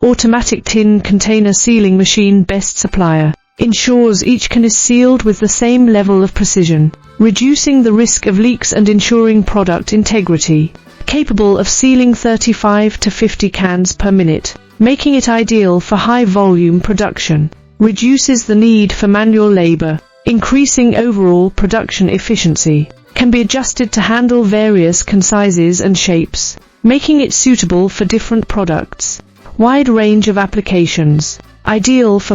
automatic tin container sealing machine. Best supplier. Ensures each can is sealed with the same level of precision, reducing the risk of leaks and ensuring product integrity. Capable of sealing 35 to 50 cans per minute, making it ideal for high-volume production. Reduces the need for manual labor, increasing overall production efficiency. Can be adjusted to handle various can sizes and shapes, making it suitable for different products. Wide range of applications. Ideal for